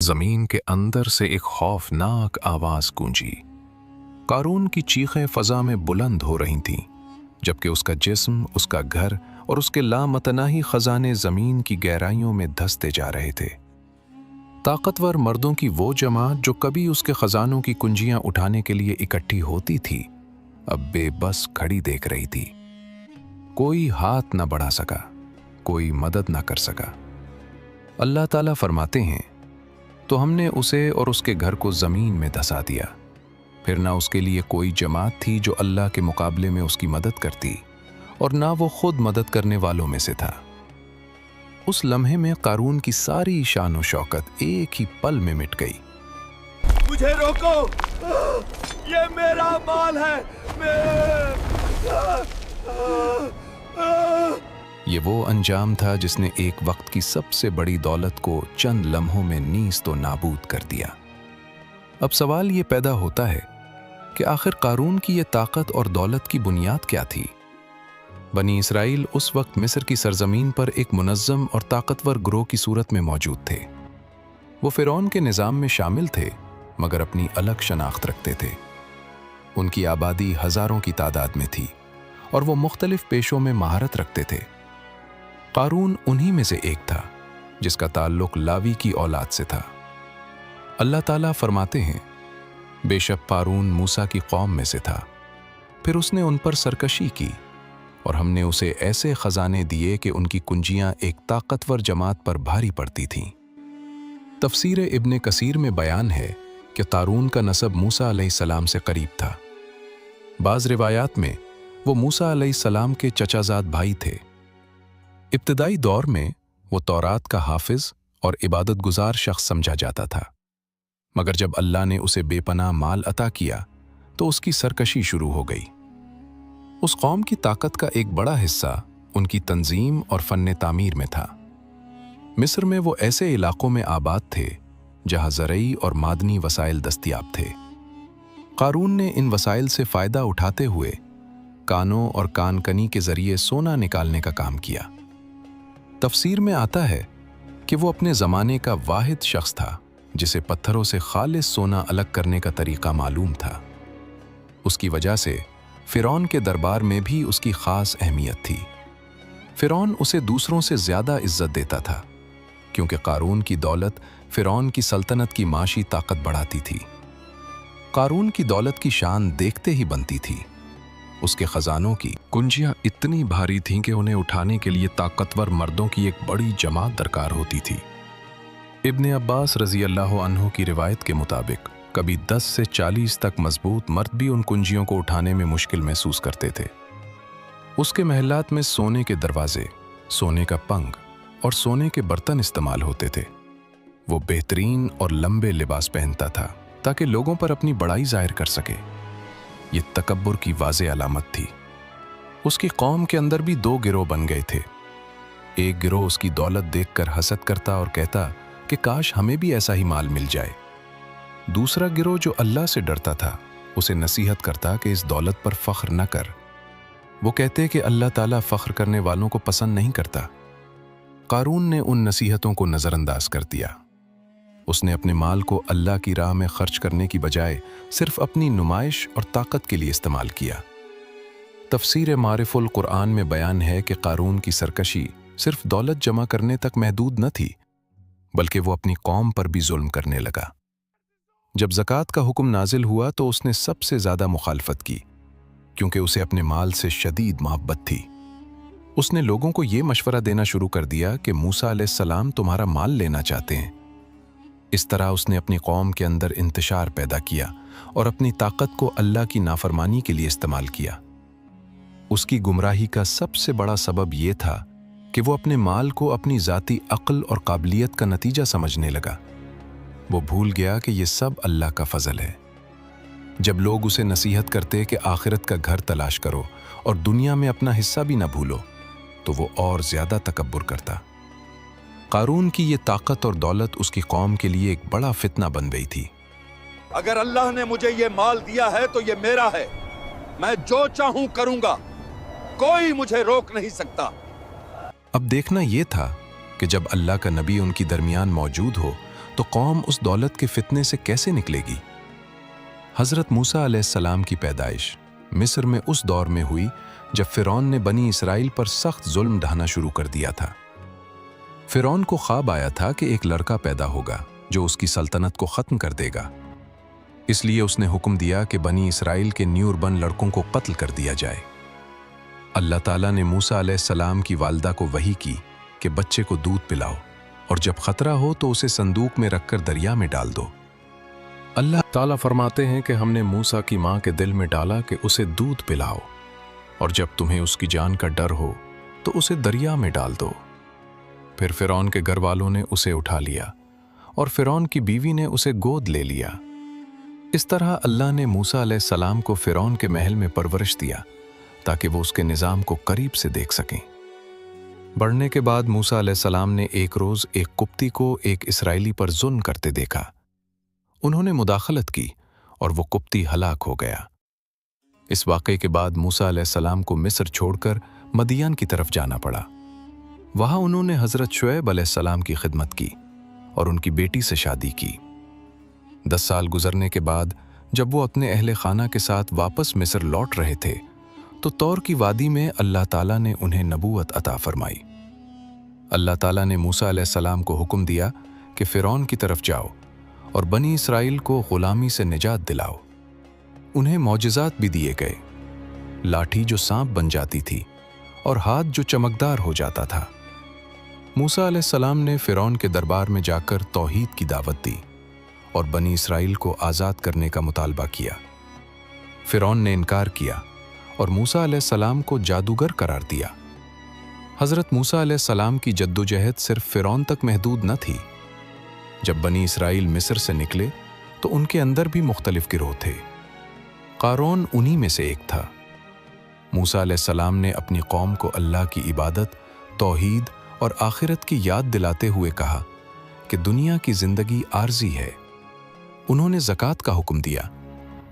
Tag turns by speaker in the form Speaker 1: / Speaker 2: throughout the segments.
Speaker 1: जमीन के अंदर से एक खौफनाक आवाज गूंजी। कारून की चीखें फजा में बुलंद हो रही थीं, जबकि उसका जिस्म, उसका घर और उसके लामतनाही खजाने जमीन की गहराइयों में धंसते जा रहे थे। ताकतवर मर्दों की वो जमात जो कभी उसके खजानों की कुंजियां उठाने के लिए इकट्ठी होती थी, अब बेबस खड़ी देख रही थी। कोई हाथ न बढ़ा सका, कोई मदद न कर सका। अल्लाह ताला फरमाते हैं, तो हमने उसे और उसके घर को जमीन में धंसा दिया। फिर ना उसके लिए कोई जमात थी जो अल्लाह के मुकाबले में उसकी मदद करती, और ना वो खुद मदद करने वालों में से था। उस लम्हे में कारून की सारी शान और शौकत एक ही पल में मिट गई।
Speaker 2: मुझे रोको, ये मेरा माल है।
Speaker 1: ये वो अंजाम था जिसने एक वक्त की सबसे बड़ी दौलत को चंद लम्हों में नीस तो नाबूद कर दिया। अब सवाल ये पैदा होता है कि आखिर कारून की ये ताकत और दौलत की बुनियाद क्या थी? बनी इसराइल उस वक्त मिस्र की सरजमीन पर एक मुनज़्ज़म और ताकतवर ग्रोह की सूरत में मौजूद थे। वो फ़िरौन के निज़ाम में शामिल थे, मगर अपनी अलग शनाख्त रखते थे। उनकी आबादी हज़ारों की तादाद में थी और वो मुख्तलिफ पेशों में महारत रखते थे। कारून उन्हीं में से एक था जिसका ताल्लुक लावी की औलाद से था। अल्लाह ताला फरमाते हैं, बेशक कारून मूसा की कौम में से था, फिर उसने उन पर सरकशी की और हमने उसे ऐसे खजाने दिए कि उनकी कुंजियां एक ताकतवर जमात पर भारी पड़ती थीं। तफसीर इब्ने कसीर में बयान है कि कारून का नसब मूसा अलैहिस्सलाम से करीब था। बाज़ रिवायात में वो मूसा अलैहिस्सलाम के चचाजाद भाई थे। इब्तदाई दौर में वो तौरात का हाफिज और इबादत गुजार शख्स समझा जाता था, मगर जब अल्लाह ने उसे बेपनाह माल अता किया तो उसकी सरकशी शुरू हो गई। उस कौम की ताकत का एक बड़ा हिस्सा उनकी तंजीम और फन्ने तामीर में था। मिस्र में वो ऐसे इलाकों में आबाद थे जहां ज़रई और मादनी वसाइल दस्तयाब थे। कारून ने इन वसाइल से फ़ायदा उठाते हुए कानों और कानकनी के ज़रिए सोना निकालने का काम किया। तफसीर में आता है कि वो अपने ज़माने का वाहिद शख्स था जिसे पत्थरों से खालिस सोना अलग करने का तरीक़ा मालूम था। उसकी वजह से फ़िरौन के दरबार में भी उसकी ख़ास अहमियत थी। फ़िरौन उसे दूसरों से ज़्यादा इज्जत देता था, क्योंकि कारून की दौलत फ़िरौन की सल्तनत की माशी ताकत बढ़ाती थी। कारून की दौलत की शान देखते ही बनती थी। उसके ख़जानों की कुंजियां इतनी भारी थीं कि उन्हें उठाने के लिए ताकतवर मर्दों की एक बड़ी जमात दरकार होती थी। इब्ने अब्बास रज़ी अल्लाह अन्हु की रिवायत के मुताबिक कभी 10 से 40 तक मजबूत मर्द भी उन कुंजियों को उठाने में मुश्किल महसूस करते थे। उसके महलात में सोने के दरवाजे, सोने का पंख और सोने के बर्तन इस्तेमाल होते थे। वो बेहतरीन और लंबे लिबास पहनता था ताकि लोगों पर अपनी बड़ाई जाहिर कर सके। ये तकब्बुर की वाज़े अलामत थी। उसकी कौम के अंदर भी दो गिरोह बन गए थे। एक गिरोह उसकी दौलत देखकर हसद करता और कहता कि काश हमें भी ऐसा ही माल मिल जाए। दूसरा गिरोह जो अल्लाह से डरता था, उसे नसीहत करता कि इस दौलत पर फ़ख्र न कर। वो कहते कि अल्लाह ताला फ़ख्र करने वालों को पसंद नहीं करता। कारून ने उन नसीहतों को नज़रअंदाज कर दिया। उसने अपने माल को अल्लाह की राह में खर्च करने की बजाय सिर्फ अपनी नुमाइश और ताकत के लिए इस्तेमाल किया। तफसीर मारिफुल कुरान में बयान है कि कारून की सरकशी सिर्फ दौलत जमा करने तक महदूद न थी, बल्कि वो अपनी कौम पर भी जुल्म करने लगा। जब ज़कात का हुक्म नाजिल हुआ तो उसने सबसे ज़्यादा मुखालफत की, क्योंकि उसे अपने माल से शदीद मोहब्बत थी। उसने लोगों को ये मशवरा देना शुरू कर दिया कि मूसा अलैहिस्सलाम तुम्हारा माल लेना चाहते हैं। इस तरह उसने अपनी कौम के अंदर इंतशार पैदा किया और अपनी ताकत को अल्लाह की नाफरमानी के लिए इस्तेमाल किया। उसकी गुमराही का सबसे बड़ा सबब यह था कि वो अपने माल को अपनी ज़ाती अक्ल और काबिलियत का नतीजा समझने लगा। वो भूल गया कि ये सब अल्लाह का फजल है। जब लोग उसे नसीहत करते कि आखिरत का घर तलाश करो और दुनिया में अपना हिस्सा भी ना भूलो, तो वो और ज़्यादा तकब्बुर करता। कारून की ये ताकत और दौलत उसकी कौम के लिए एक बड़ा फितना बन गई थी।
Speaker 2: अगर अल्लाह ने मुझे ये माल दिया है तो ये मेरा है। मैं जो चाहूं करूंगा, कोई मुझे रोक नहीं सकता।
Speaker 1: अब देखना यह था कि जब अल्लाह का नबी उनकी दरमियान मौजूद हो तो कौम उस दौलत के फितने से कैसे निकलेगी? हज़रत मूसा अलैहिस्सलाम की पैदाइश मिस्र में उस दौर में हुई जब फ़िरौन ने बनी इसराइल पर सख्त जुल्म ढाना शुरू कर दिया था। फ़िरौन को ख्वाब आया था कि एक लड़का पैदा होगा जो उसकी सल्तनत को ख़त्म कर देगा। इसलिए उसने हुक्म दिया कि बनी इसराइल के न्यूरबन लड़कों को कत्ल कर दिया जाए। अल्लाह ताला ने मूसा अलैहिस्सलाम की वालिदा को वही की कि बच्चे को दूध पिलाओ और जब खतरा हो तो उसे संदूक में रखकर दरिया में डाल दो। अल्लाह ताला फरमाते हैं कि हमने मूसा की माँ के दिल में डाला कि उसे दूध पिलाओ और जब तुम्हें उसकी जान का डर हो तो उसे दरिया में डाल दो। फिर फ़िरौन के घर वालों ने उसे उठा लिया और फ़िरौन की बीवी ने उसे गोद ले लिया। इस तरह अल्लाह ने मूसा अलैहिस्सलाम को फ़िरौन के महल में परवरिश दिया ताकि वो उसके निज़ाम को करीब से देख सकें। बढ़ने के बाद मूसा अलैहिस्सलाम ने एक रोज़ एक कुप्ती को एक इसराइली पर जुल्म करते देखा। उन्होंने मुदाखलत की और वो कुप्ती हलाक हो गया। इस वाक़े के बाद मूसा अलैहिस्सलाम को मिस्र छोड़कर मदियन की तरफ जाना पड़ा। वहाँ उन्होंने हज़रत शुएब अलैहिस्सलाम की खिदमत की और उनकी बेटी से शादी की। 10 साल गुजरने के बाद जब वो अपने अहले खाना के साथ वापस मिस्र लौट रहे थे तो तौर की वादी में अल्लाह ताला ने उन्हें नबूवत अता फरमाई। अल्लाह ताला ने मूसा अलैहिस्सलाम को हुक्म दिया कि फ़िरौन की तरफ जाओ और बनी इसराइल को ग़ुलामी से निजात दिलाओ। उन्हें मौजिज़ात भी दिए गए, लाठी जो सांप बन जाती थी और हाथ जो चमकदार हो जाता था। मूसा अलैहिस्सलाम ने फ़िरौन के दरबार में जाकर तौहीद की दावत दी और बनी इसराइल को आज़ाद करने का मुतालबा किया। फ़िरौन ने इनकार किया और मूसा अलैहिस्सलाम को जादूगर करार दिया। हज़रत मूसा अलैहिस्सलाम की जद्दोजहद सिर्फ फ़िरौन तक महदूद न थी। जब बनी इसराइल मिस्र से निकले तो उनके अंदर भी मुख्तलिफ गिरोह थे। क़ारून उन्हीं में से एक था। मूसा अलैहिस्सलाम ने अपनी कौम को अल्लाह की इबादत, तौहीद और आखिरत की याद दिलाते हुए कहा कि दुनिया की ज़िंदगी आर्जी है। उन्होंने ज़कात का हुक्म दिया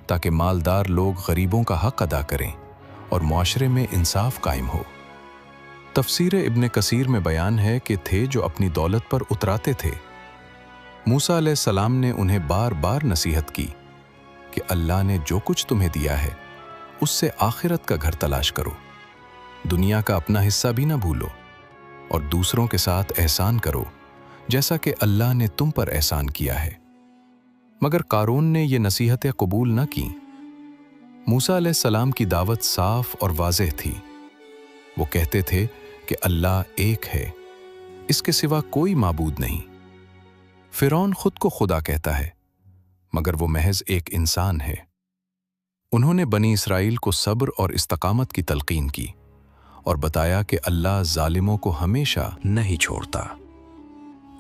Speaker 1: ताकि मालदार लोग गरीबों का हक अदा करें और मुआशरे में इंसाफ कायम हो। तफसीर इब्न कसीर में बयान है कि थे जो अपनी दौलत पर उतराते थे। मूसा अलैहिस्सलाम ने उन्हें बार बार नसीहत की कि अल्लाह ने जो कुछ तुम्हें दिया है उससे आखिरत का घर तलाश करो, दुनिया का अपना हिस्सा भी ना भूलो और दूसरों के साथ एहसान करो जैसा कि अल्लाह ने तुम पर एहसान किया है। मगर क़ारून ने ये नसीहतें कबूल न की। मूसा अलैहिस्सलाम की दावत साफ और वाज़ेह थी। वो कहते थे कि अल्लाह एक है, इसके सिवा कोई माबूद नहीं। फ़िरौन खुद को खुदा कहता है मगर वो महज एक इंसान है। उन्होंने बनी इसराइल को सब्र और इस्तकामत की तलकीन की और बताया कि अल्लाह जालिमों को हमेशा नहीं छोड़ता।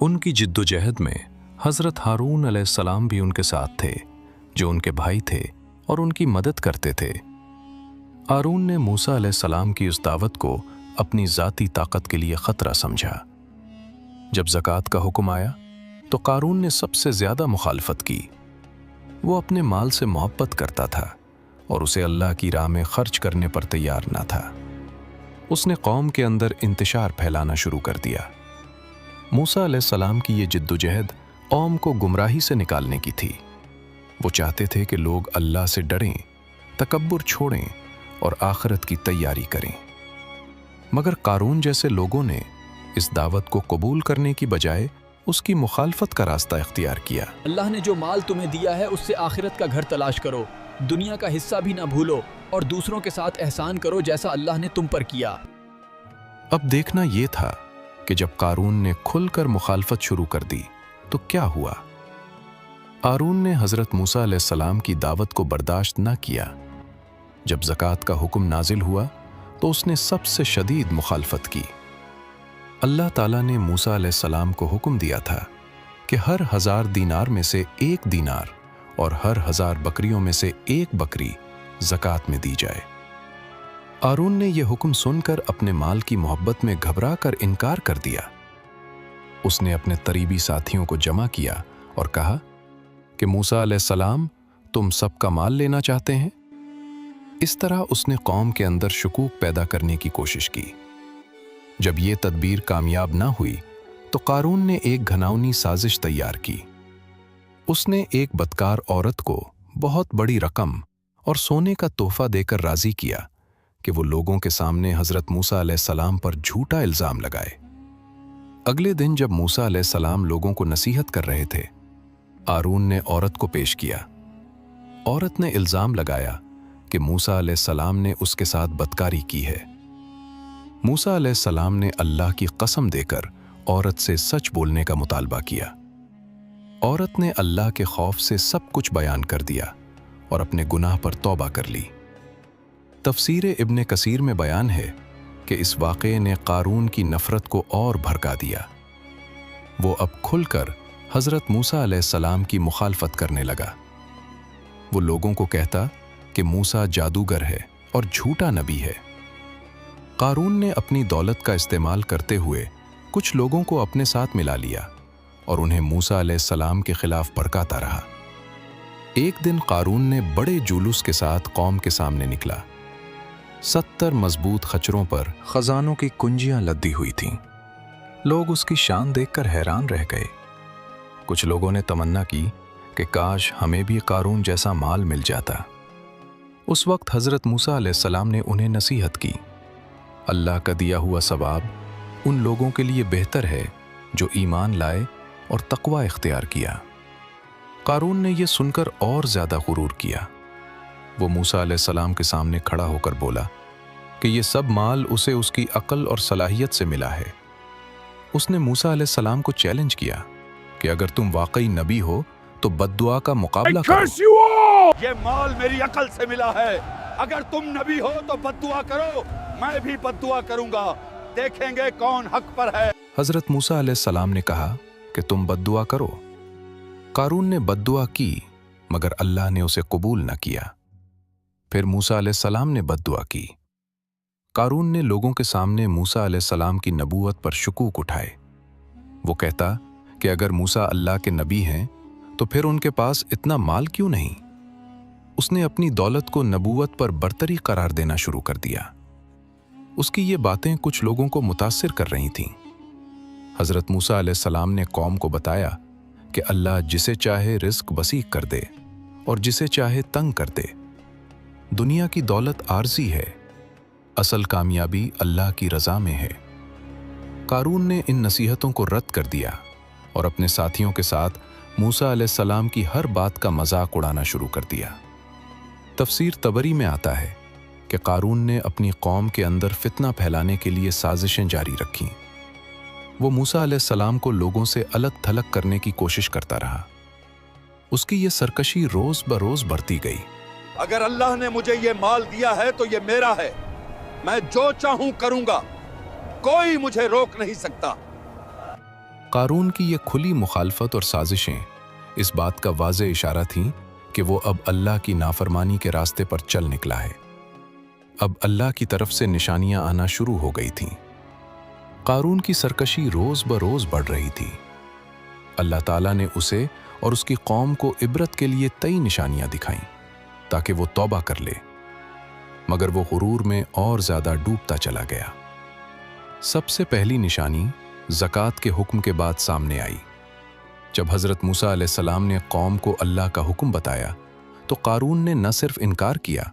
Speaker 1: उनकी जिद्दोजहद में हज़रत हारून अलैहिस्सलाम भी उनके साथ थे, जो उनके भाई थे और उनकी मदद करते थे। हारून ने मूसा अलैहिस्सलाम की उस दावत को अपनी ज़ाती ताकत के लिए ख़तरा समझा। जब ज़कात का हुक्म आया तो क़ारून ने सबसे ज़्यादा मुखालफत की। वो अपने माल से मोहब्बत करता था और उसे अल्लाह की राह में खर्च करने पर तैयार ना था। उसने कौम के अंदर इंतशार फैलाना शुरू कर दिया। मूसा अलैहिस्सलाम की ये जिद्दोजहद कौम को गुमराही से निकालने की थी। वो चाहते थे कि लोग अल्लाह से डरें, तकब्बुर छोड़ें और आखिरत की तैयारी करें। मगर क़ारून जैसे लोगों ने इस दावत को कबूल करने की बजाय उसकी मुखालफत का रास्ता इख्तियार किया।
Speaker 3: अल्लाह ने जो माल तुम्हें दिया है उससे आखिरत का घर तलाश करो, दुनिया का हिस्सा भी ना भूलो और दूसरों के साथ एहसान करो जैसा अल्लाह ने तुम पर किया।
Speaker 1: अब देखना ये था कि जब क़ारून ने खुलकर मुखालफत शुरू कर दी तो क्या हुआ। हारून ने हज़रत मूसा अलैहिस्सलाम की दावत को बर्दाश्त न किया। जब ज़कात का हुक्म नाजिल हुआ तो उसने सबसे शदीद मुखालफत की। अल्लाह ताला ने मूसा अलैहिस्सलाम को हुक्म दिया था कि हर 1000 दीनार में से 1 दीनार और हर 1000 बकरियों में से 1 बकरी ज़कात में दी जाए। हारून ने यह हुक्म सुनकर अपने माल की मोहब्बत में घबरा कर इनकार कर दिया। उसने अपने करीबी साथियों को जमा किया और कहा कि मूसा अलैहिस्सलाम, तुम सबका माल लेना चाहते हैं? इस तरह उसने कौम के अंदर शुकूक पैदा करने की कोशिश की। जब ये तदबीर कामयाब ना हुई तो क़ारून ने एक घिनौनी साजिश तैयार की। उसने एक बदकार औरत को बहुत बड़ी रकम और सोने का तोहफा देकर राजी किया कि वो लोगों के सामने हजरत मूसा अलैहिस्सलाम पर झूठा इल्जाम लगाए। अगले दिन जब मूसा अलैहिस्सलाम लोगों को नसीहत कर रहे थे, हारून ने औरत को पेश किया। औरत ने इल्जाम लगाया कि मूसा अलैहिस्सलाम ने उसके साथ बदकारी की है। मूसा अलैहिस्सलाम ने अल्लाह की कसम देकर औरत से सच बोलने का मुतालबा किया। औरत ने अल्लाह के खौफ से सब कुछ बयान कर दिया और अपने गुनाह पर तौबा कर ली। तफसीर इब्ने कसीर में बयान है कि इस वाक़े ने कारून की नफ़रत को और भड़का दिया। वो अब खुलकर हज़रत मूसा अलैहिस्सलाम की मुखालफत करने लगा। वो लोगों को कहता कि मूसा जादूगर है और झूठा नबी है। कारून ने अपनी दौलत का इस्तेमाल करते हुए कुछ लोगों को अपने साथ मिला लिया और उन्हें मूसा अलैहिस्सलाम के खिलाफ भड़काता रहा। एक दिन कारून ने बड़े जुलूस के साथ कौम के सामने निकला। 70 मजबूत खच्चरों पर खजानों की कुंजियां लदी हुई थीं। लोग उसकी शान देखकर हैरान रह गए। कुछ लोगों ने तमन्ना की कि काश हमें भी कारून जैसा माल मिल जाता। उस वक्त हजरत मूसा अलैहिस्सलाम ने उन्हें नसीहत की, अल्लाह का दिया हुआ सवाब उन लोगों के लिए बेहतर है जो ईमान लाए और तकवा इख्तियार किया। कारून ने यह सुनकर और ज्यादा गुरूर किया। वो मूसा अलैहिस्सलाम के सामने खड़ा होकर बोला कि ये सब माल उसे उसकी अक्ल और सलाहियत से मिला है। उसने मूसा अलैहिस्सलाम को चैलेंज किया कि अगर तुम वाकई नबी हो तो बद्दुआ का मुकाबला करो।
Speaker 2: ये माल मेरी अकल से मिला है। अगर तुम नबी हो तो बद्दुआ करो, मैं भी बद्दुआ करूंगा, देखेंगे कौन हक पर है।
Speaker 1: हजरत मूसा अलैहिस्सलाम ने कहा कि तुम बद्दुआ करो। कारून ने बद्दुआ की मगर अल्लाह ने उसे कबूल न किया। फिर मूसा अलैहिस्सलाम ने बद्दुआ की। कारून ने लोगों के सामने मूसा अलैहिस्सलाम की नबूवत पर शुकूक उठाए। वो कहता कि अगर मूसा अल्लाह के नबी हैं तो फिर उनके पास इतना माल क्यों नहीं। उसने अपनी दौलत को नबूवत पर बरतरी करार देना शुरू कर दिया। उसकी ये बातें कुछ लोगों को मुतासिर कर रही थीं। हजरत मूसा अलैहिस्सलाम ने कौम को बताया कि अल्लाह जिसे चाहे रिस्क वसीक कर दे और जिसे चाहे तंग कर दे। दुनिया की दौलत आर्जी है, असल कामयाबी अल्लाह की रज़ा में है। कारून ने इन नसीहतों को रद्द कर दिया और अपने साथियों के साथ मूसा अलैहिस्सलाम की हर बात का मजाक उड़ाना शुरू कर दिया। तफसीर तबरी में आता है कि कारून ने अपनी कौम के अंदर फितना फैलाने के लिए साजिशें जारी रखीं। वो मूसा अलैहिस्सलाम को लोगों से अलग थलग करने की कोशिश करता रहा। उसकी ये सरकशी रोज बरोज बढ़ती गई।
Speaker 2: अगर अल्लाह ने मुझे ये माल दिया है तो ये मेरा है, मैं जो चाहूं करूंगा, कोई मुझे रोक नहीं सकता।
Speaker 1: कारून की ये खुली मुखालफत और साजिशें इस बात का वाज़े इशारा थीं कि वो अब अल्लाह की नाफरमानी के रास्ते पर चल निकला है। अब अल्लाह की तरफ से निशानियां आना शुरू हो गई थीं। कारून की सरकशी रोज बरोज बढ़ रही थी। अल्लाह ताला ने उसे और उसकी कौम को इबरत के लिए कई निशानियां दिखाईं ताकि वो तौबा कर ले, मगर वो गुरूर में और ज्यादा डूबता चला गया। सबसे पहली निशानी ज़कात के हुक्म के बाद सामने आई। जब हजरत मूसा अलैहिस्सलाम ने कौम को अल्लाह का हुक्म बताया तो कारून ने न सिर्फ इनकार किया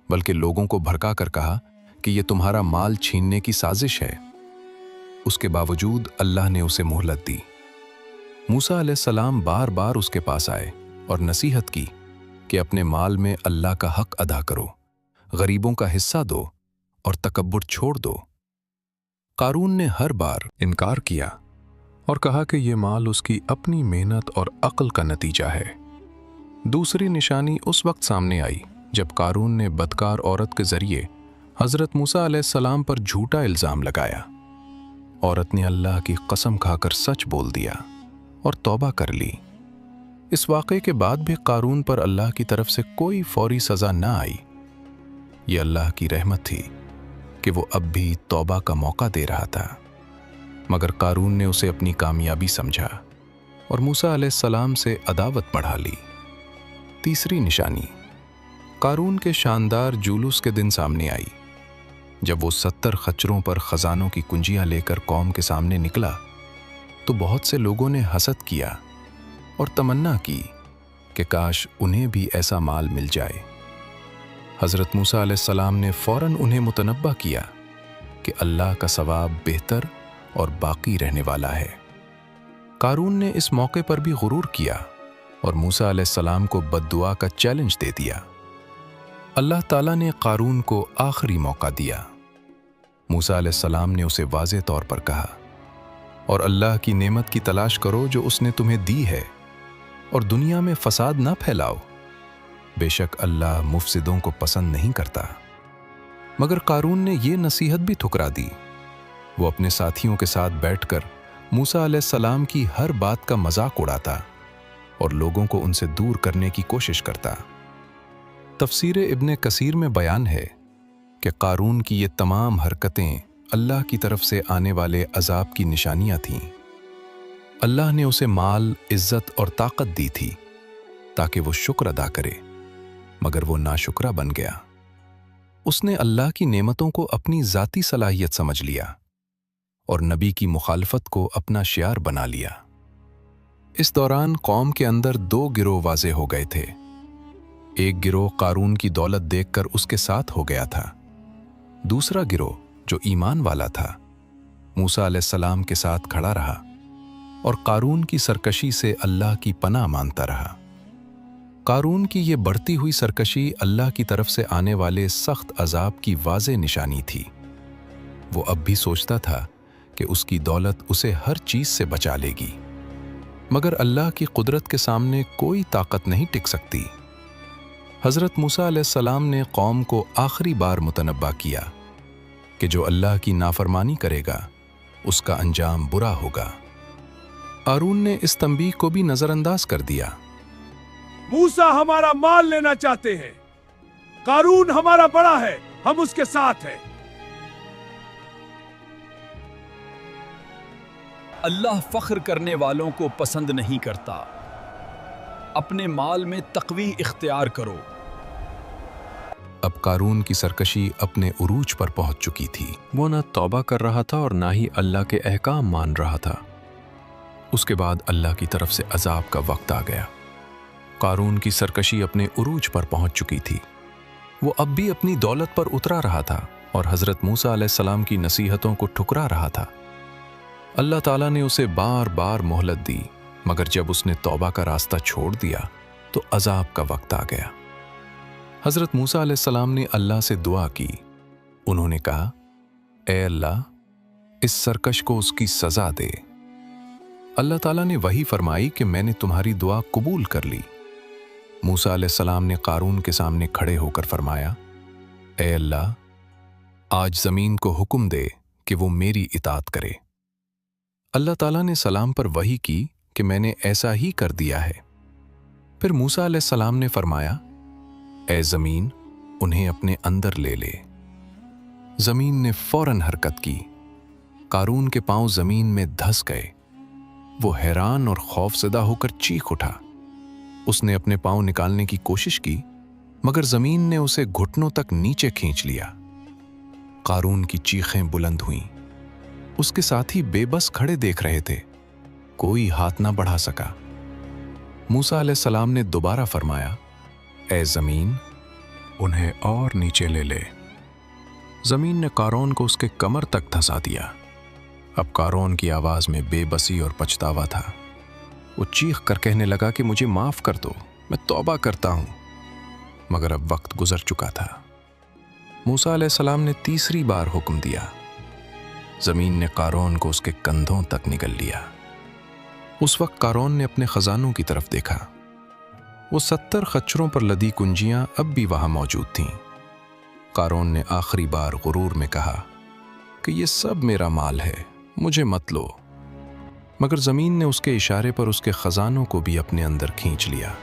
Speaker 1: बल्कि लोगों को भड़का कर कहा कि यह तुम्हारा माल छीनने की साजिश है। उसके बावजूद अल्लाह ने उसे मोहलत दी। मूसा अलैहिस्सलाम बार बार उसके पास आए और नसीहत की कि अपने माल में अल्लाह का हक अदा करो, गरीबों का हिस्सा दो और तकब्बुर छोड़ दो। कारून ने हर बार इनकार किया और कहा कि यह माल उसकी अपनी मेहनत और अक्ल का नतीजा है। दूसरी निशानी उस वक्त सामने आई जब कारून ने बदकार औरत के जरिए हजरत मूसा अलैहिस्सलाम पर झूठा इल्जाम लगाया। औरत ने अल्लाह की कसम खाकर सच बोल दिया और तौबा कर ली। इस वाक़े के बाद भी कारून पर अल्लाह की तरफ से कोई फौरी सज़ा न आई। ये अल्लाह की रहमत थी कि वो अब भी तौबा का मौका दे रहा था, मगर कारून ने उसे अपनी कामयाबी समझा और मूसा अलैहिस्सलाम से अदावत बढ़ा ली। तीसरी निशानी कारून के शानदार जुलूस के दिन सामने आई। जब वो 70 खच्चरों पर खजानों की कुंजियां लेकर कौम के सामने निकला तो बहुत से लोगों ने हसद किया और तमन्ना की کہ کاش انہیں بھی ایسا مال مل جائے۔ حضرت موسیٰ علیہ السلام نے فوراً انہیں متنبہ کیا کہ اللہ کا ثواب بہتر اور باقی رہنے والا ہے۔ قارون نے اس موقع پر بھی غرور کیا اور موسیٰ علیہ السلام کو بد دعا کا چیلنج دے دیا۔ اللہ تعالیٰ نے قارون کو آخری موقع دیا۔ موسیٰ علیہ السلام نے اسے واضح طور پر کہا، اور اللہ کی نعمت کی تلاش کرو جو اس نے تمہیں دی ہے، اور دنیا میں فساد نہ پھیلاؤ، بے شک اللہ مفسدوں کو پسند نہیں کرتا۔ مگر قارون نے یہ نصیحت بھی ٹھکرا دی۔ وہ اپنے ساتھیوں کے ساتھ بیٹھ کر موسیٰ علیہ السلام کی ہر بات کا مذاق اڑاتا اور لوگوں کو ان سے دور کرنے کی کوشش کرتا۔ تفسیر ابن کثیر میں بیان ہے کہ قارون کی یہ تمام حرکتیں اللہ کی طرف سے آنے والے عذاب کی نشانیاں تھیں۔ اللہ نے اسے مال، عزت اور طاقت دی تھی تاکہ وہ شکر ادا کرے، مگر وہ ناشکرہ بن گیا۔ اس نے اللہ کی نعمتوں کو اپنی ذاتی صلاحیت سمجھ لیا اور نبی کی مخالفت کو اپنا شعار بنا لیا۔ اس دوران قوم کے اندر دو گروہ واضح ہو گئے تھے۔ ایک گروہ قارون کی دولت دیکھ کر اس کے ساتھ ہو گیا تھا، دوسرا گروہ جو ایمان والا تھا موسیٰ علیہ السلام کے ساتھ کھڑا رہا اور قارون کی سرکشی سے اللہ کی پناہ مانگتا رہا۔ قارون کی یہ بڑھتی ہوئی سرکشی اللہ کی طرف سے آنے والے سخت عذاب کی واضح نشانی تھی۔ وہ اب بھی سوچتا تھا کہ اس کی دولت اسے ہر چیز سے بچا لے گی، مگر اللہ کی قدرت کے سامنے کوئی طاقت نہیں ٹک سکتی۔ حضرت موسیٰ علیہ السلام نے قوم کو آخری بار متنبہ کیا کہ جو اللہ کی نافرمانی کرے گا اس کا انجام برا ہوگا۔ قارون نے اس تنبیہ کو بھی نظر انداز کر دیا۔
Speaker 4: موسیٰ ہمارا مال لینا چاہتے ہیں، قارون ہمارا بڑا ہے، ہم اس کے ساتھ ہیں۔
Speaker 3: اللہ فخر کرنے والوں کو پسند نہیں کرتا۔ اپنے مال میں تقوی اختیار کرو۔
Speaker 1: اب قارون کی سرکشی اپنے عروج پر پہنچ چکی تھی۔ وہ نہ توبہ کر رہا تھا اور نہ ہی اللہ کے احکام مان رہا تھا۔ اس کے بعد اللہ کی طرف سے عذاب کا وقت آ گیا۔ قارون کی سرکشی اپنے عروج پر پہنچ چکی تھی۔ وہ اب بھی اپنی دولت پر اترا رہا تھا اور حضرت موسیٰ علیہ السلام کی نصیحتوں کو ٹھکرا رہا تھا۔ اللہ تعالیٰ نے اسے بار بار مہلت دی، مگر جب اس نے توبہ کا راستہ چھوڑ دیا تو عذاب کا وقت آ گیا۔ حضرت موسیٰ علیہ السلام نے اللہ سے دعا کی۔ انہوں نے کہا، اے اللہ، اس سرکش کو اس کی سزا دے۔ اللہ تعالیٰ نے وحی فرمائی کہ میں نے تمہاری دعا قبول کر لی۔ موسیٰ علیہ السلام نے قارون کے سامنے کھڑے ہو کر فرمایا، اے اللہ، آج زمین کو حکم دے کہ وہ میری اطاعت کرے۔ اللہ تعالیٰ نے سلام پر وحی کی کہ میں نے ایسا ہی کر دیا ہے۔ پھر موسیٰ علیہ السلام نے فرمایا، اے زمین، انہیں اپنے اندر لے لے۔ زمین نے فوراً حرکت کی۔ قارون کے پاؤں زمین میں دھس گئے۔ وہ حیران اور خوف زدہ ہو کر چیخ اٹھا۔ اس نے اپنے پاؤں نکالنے کی کوشش کی، مگر زمین نے اسے گھٹنوں تک نیچے کھینچ لیا۔ قارون کی چیخیں بلند ہوئیں۔ اس کے ساتھی بے بس کھڑے دیکھ رہے تھے، کوئی ہاتھ نہ بڑھا سکا۔ موسیٰ علیہ السلام نے دوبارہ فرمایا، اے زمین، انہیں اور نیچے لے لے۔ زمین نے قارون کو اس کے کمر تک دھسا دیا۔ اب قارون کی آواز میں بے بسی اور پچھتاوا تھا۔ وہ چیخ کر کہنے لگا کہ مجھے معاف کر دو، میں توبہ کرتا ہوں، مگر اب وقت گزر چکا تھا۔ موسیٰ علیہ السلام نے تیسری بار حکم دیا۔ زمین نے قارون کو اس کے کندھوں تک نگل لیا۔ اس وقت قارون نے اپنے خزانوں کی طرف دیکھا۔ وہ 70 خچروں پر لدی کنجیاں اب بھی وہاں موجود تھیں۔ قارون نے آخری بار غرور میں کہا کہ یہ سب میرا مال ہے، مجھے مت لو، مگر زمین نے اس کے اشارے پر اس کے خزانوں کو بھی اپنے اندر کھینچ لیا۔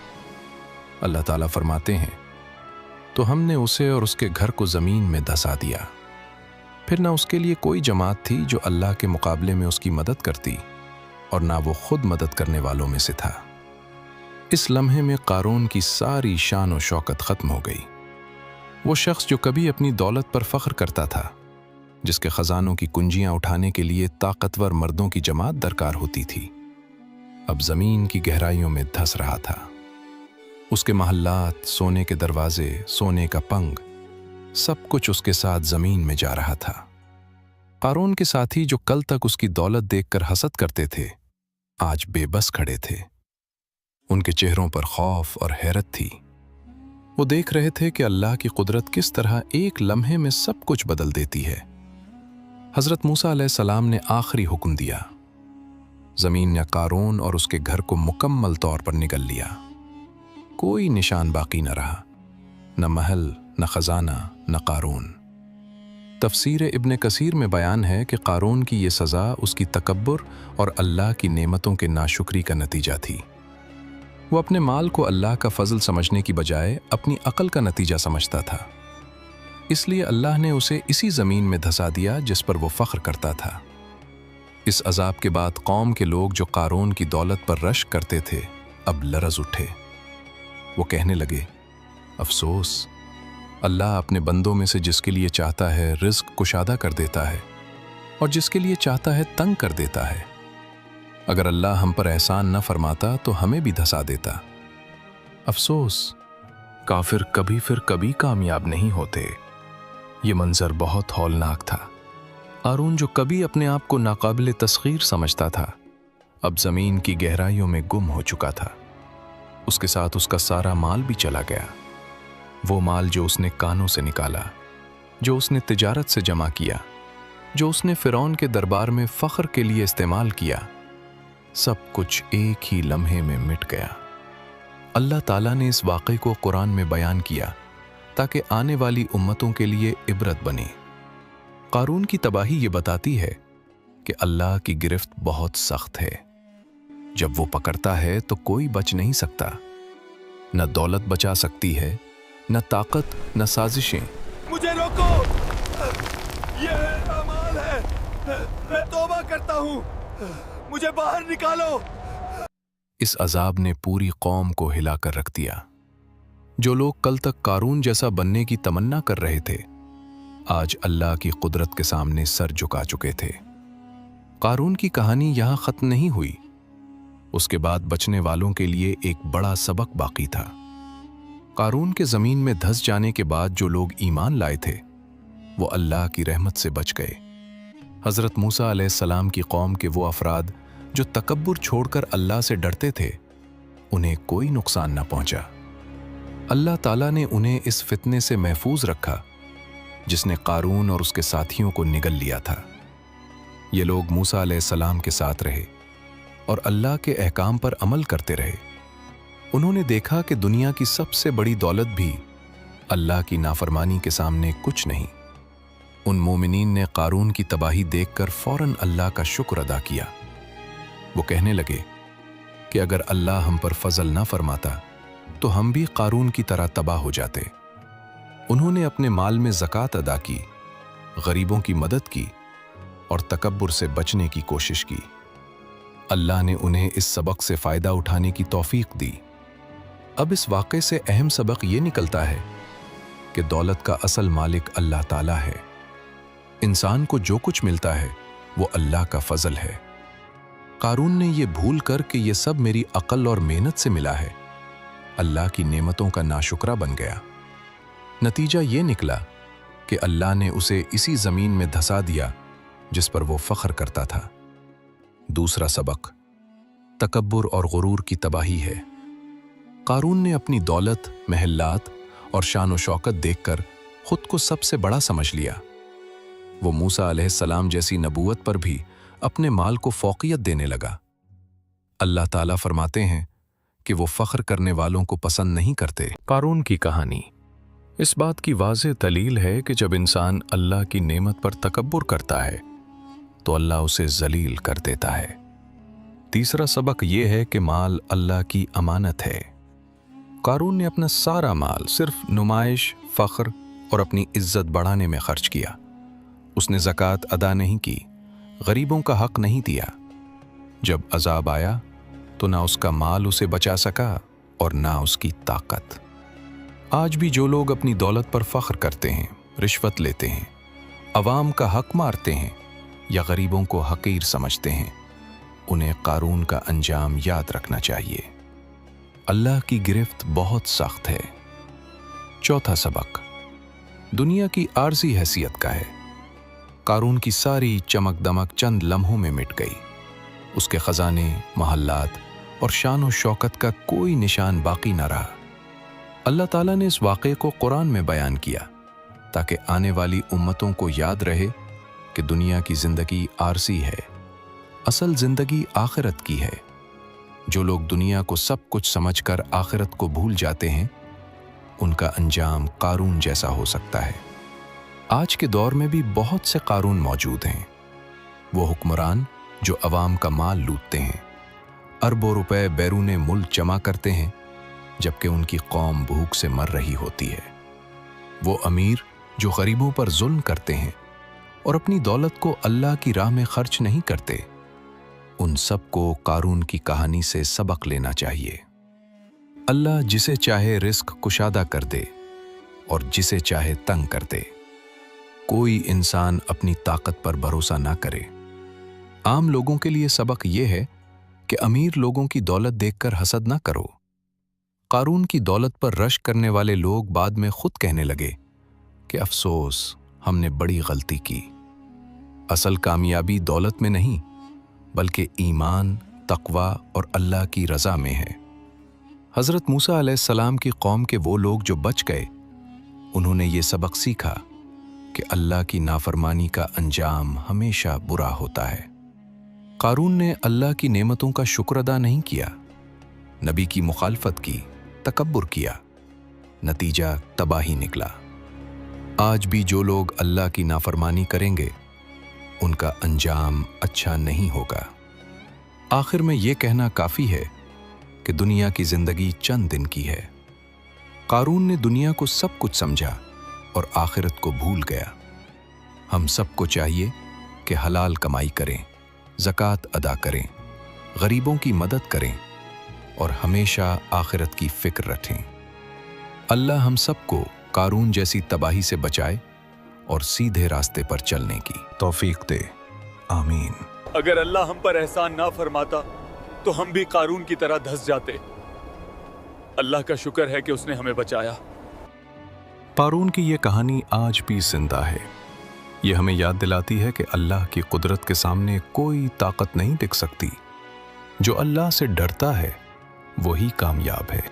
Speaker 1: اللہ تعالیٰ فرماتے ہیں، تو ہم نے اسے اور اس کے گھر کو زمین میں دھسا دیا۔ پھر نہ اس کے لیے کوئی جماعت تھی جو اللہ کے مقابلے میں اس کی مدد کرتی، اور نہ وہ خود مدد کرنے والوں میں سے تھا۔ اس لمحے میں قارون کی ساری شان و شوکت ختم ہو گئی۔ وہ شخص جو کبھی اپنی دولت پر فخر کرتا تھا، جس کے خزانوں کی کنجیاں اٹھانے کے لیے طاقتور مردوں کی جماعت درکار ہوتی تھی، اب زمین کی گہرائیوں میں دھس رہا تھا۔ उसके महल्लात, सोने के दरवाजे, सोने का पंग, सब कुछ उसके साथ जमीन में जा रहा था। कारून के साथी जो कल तक उसकी दौलत देखकर हसद करते थे, आज बेबस खड़े थे। उनके चेहरों पर खौफ और हैरत थी। वो देख रहे थे कि अल्लाह की कुदरत किस तरह एक लम्हे में सब कुछ बदल देती है। हज़रत मूसा अलैहिस्सलाम ने आखिरी हुक्म दिया। ज़मीन ने कारून और उसके घर को मुकम्मल तौर पर निगल लिया। कोई निशान बाकी न रहा, न महल, न खजाना, न कारून। तफसीर इब्न कसीर में बयान है कि कारून की ये सज़ा उसकी तकब्बुर और अल्लाह की नेमतों के नाशुक्री का नतीजा थी। वो अपने माल को अल्लाह का फजल समझने की बजाय अपनी अकल का नतीजा समझता था। इसलिए अल्लाह ने उसे इसी ज़मीन में धंसा दिया जिस पर वो फ़ख्र करता था। इस अजाब के बाद कौम के लोग जो कारून की दौलत पर रश्क करते थे, अब लरज़ उठे। वो कहने लगे, अफसोस, अल्लाह अपने बंदों में से जिसके लिए चाहता है रिज़्क़ कुशादा कर देता है और जिसके लिए चाहता है तंग कर देता है। अगर अल्लाह हम पर एहसान न फरमाता तो हमें भी धंसा देता। अफसोस, काफिर कभी फिर कभी कामयाब नहीं होते। ये मंजर बहुत हौलनाक था। कारून जो कभी अपने आप को नाकाबिल तस्खीर समझता था, अब ज़मीन की गहराइयों में गुम हो चुका था। उसके साथ उसका सारा माल भी चला गया। वो माल जो उसने कानों से निकाला, जो उसने तिजारत से जमा किया, जो उसने फ़िरौन के दरबार में फ़ख्र के लिए इस्तेमाल किया, सब कुछ एक ही लम्हे में मिट गया। अल्लाह ताला ने इस वाक़े को कुरान में बयान किया ताकि आने वाली उम्मतों के लिए इबरत बने। कारून की तबाही ये बताती है कि अल्लाह की गिरफ्त बहुत सख्त है। जब वो पकड़ता है तो कोई बच नहीं सकता। न दौलत बचा सकती है, न ताकत, न साजिशें।
Speaker 4: मुझे रोको, ये अमाल है, मैं तौबा करता हूँ, मुझे बाहर निकालो।
Speaker 1: इस अजाब ने पूरी कौम को हिलाकर रख दिया। जो लोग कल तक कारून जैसा बनने की तमन्ना कर रहे थे, आज अल्लाह की कुदरत के सामने सर झुका चुके थे। कारून की कहानी यहां खत्म नहीं हुई। उसके बाद बचने वालों के लिए एक बड़ा सबक बाकी था। कारून के जमीन में धंस जाने के बाद जो लोग ईमान लाए थे, वो अल्लाह की रहमत से बच गए। हज़रत मूसा अलैहिस्सलाम की कौम के वो अफराद जो तकब्बुर छोड़कर अल्लाह से डरते थे, उन्हें कोई नुकसान न पहुंचा। अल्लाह ताला ने उन्हें इस फितने से महफूज रखा जिसने कारून और उसके साथियों को निगल लिया था। ये लोग मूसा अलैहिस्सलाम के साथ रहे और अल्लाह के अहकाम पर अमल करते रहे। उन्होंने देखा कि दुनिया की सबसे बड़ी दौलत भी अल्लाह की नाफरमानी के सामने कुछ नहीं। उन मोमिनीन ने कारून की तबाही देखकर फौरन अल्लाह का शुक्र अदा किया। वो कहने लगे कि अगर अल्लाह हम पर फजल ना फरमाता तो हम भी कारून की तरह तबाह हो जाते। उन्होंने अपने माल में ज़कात अदा की, गरीबों की मदद की और तकब्बुर से बचने की कोशिश की। अल्लाह ने उन्हें इस सबक से फ़ायदा उठाने की तौफीक दी। अब इस वाक़े से अहम सबक ये निकलता है कि दौलत का असल मालिक अल्लाह ताला है। इंसान को जो कुछ मिलता है वो अल्लाह का फजल है। कारून ने ये भूल कर कि ये सब मेरी अकल और मेहनत से मिला है, अल्लाह की नेमतों का नाशुक्रा बन गया। नतीजा ये निकला कि अल्लाह ने उसे इसी ज़मीन में धंसा दिया जिस पर वो फ़ख्र करता था। दूसरा सबक तकब्बुर और गुरूर की तबाही है। कारून ने अपनी दौलत, महल्लात और शान व शौकत देखकर खुद को सबसे बड़ा समझ लिया। वो मूसा अलैहिस्सलाम जैसी नबूवत पर भी अपने माल को फौकियत देने लगा। अल्लाह ताला फरमाते हैं कि वो फ़ख्र करने वालों को पसंद नहीं करते। कारून की कहानी इस बात की वाज़ेह दलील है कि जब इंसान अल्लाह की नेमत पर तकब्बुर करता है तो अल्लाह उसे ज़लील कर देता है। तीसरा सबक ये है कि माल अल्लाह की अमानत है। कारून ने अपना सारा माल सिर्फ नुमाइश, फ़ख्र और अपनी इज्जत बढ़ाने में खर्च किया। उसने ज़कात अदा नहीं की, गरीबों का हक नहीं दिया। जब अजाब आया तो ना उसका माल उसे बचा सका और ना उसकी ताकत। आज भी जो लोग अपनी दौलत पर फ़ख्र करते हैं, रिश्वत लेते हैं, अवाम का हक मारते हैं या गरीबों को हकीर समझते हैं, उन्हें कारून का अंजाम याद रखना चाहिए। अल्लाह की गिरफ्त बहुत सख्त है। चौथा सबक दुनिया की आर्जी हैसियत का है। कारून की सारी चमक दमक चंद लम्हों में मिट गई। उसके खजाने, महल्लात और शान व शौकत का कोई निशान बाकी न रहा। अल्लाह ताला ने इस वाक़े को कुरान में बयान किया ताकि आने वाली उम्मतों को याद रहे कि दुनिया की ज़िंदगी आरसी है, असल ज़िंदगी आखिरत की है। जो लोग दुनिया को सब कुछ समझकर आखिरत को भूल जाते हैं, उनका अंजाम कारून जैसा हो सकता है। आज के दौर में भी बहुत से कारून मौजूद हैं। वो हुक्मरान जो अवाम का माल लूटते हैं, अरबों रुपए बैरूने मुल्क जमा करते हैं, जबकि उनकी कौम भूख से मर रही होती है। वो अमीर जो गरीबों पर जुल्म करते हैं और अपनी दौलत को अल्लाह की राह में खर्च नहीं करते। उन सबको कारून की कहानी से सबक लेना चाहिए। अल्लाह जिसे चाहे रिस्क कुशादा कर दे और जिसे चाहे तंग कर दे। कोई इंसान अपनी ताकत पर भरोसा ना करे। आम लोगों के लिए सबक यह है कि अमीर लोगों की दौलत देखकर हसद ना करो। कारून की दौलत पर रश करने वाले लोग बाद में खुद कहने लगे कि अफसोस, हमने बड़ी गलती की। असल कामयाबी दौलत में नहीं, बल्कि ईमान, तकवा और अल्लाह की रज़ा में है। हज़रत मूसा अलैहिस्सलाम की कौम के वो लोग जो बच गए, उन्होंने ये सबक सीखा कि अल्लाह की नाफरमानी का अंजाम हमेशा बुरा होता है। कारून ने अल्लाह की नेमतों का शुक्र अदा नहीं किया, नबी की मुखालफत की, तकब्बुर किया, नतीजा तबाही निकला। आज भी जो लोग अल्लाह की नाफरमानी करेंगे, उनका अंजाम अच्छा नहीं होगा। आखिर में ये कहना काफ़ी है कि दुनिया की ज़िंदगी चंद दिन की है। कारून ने दुनिया को सब कुछ समझा और आखिरत को भूल गया। हम सबको चाहिए कि हलाल कमाई करें, ज़कात अदा करें, गरीबों की मदद करें और हमेशा आखिरत की फ़िक्र रखें। अल्लाह हम सबको कारून जैसी तबाही से बचाए और सीधे रास्ते पर चलने की तौफीक दे। आमीन।
Speaker 4: अगर अल्लाह हम पर एहसान ना फरमाता तो हम भी कारून की तरह धंस जाते। अल्लाह का शुक्र है कि उसने हमें बचाया।
Speaker 1: कारून की ये कहानी आज भी जिंदा है। ये हमें याद दिलाती है कि अल्लाह की कुदरत के सामने कोई ताकत नहीं टिक सकती। जो अल्लाह से डरता है वही कामयाब है।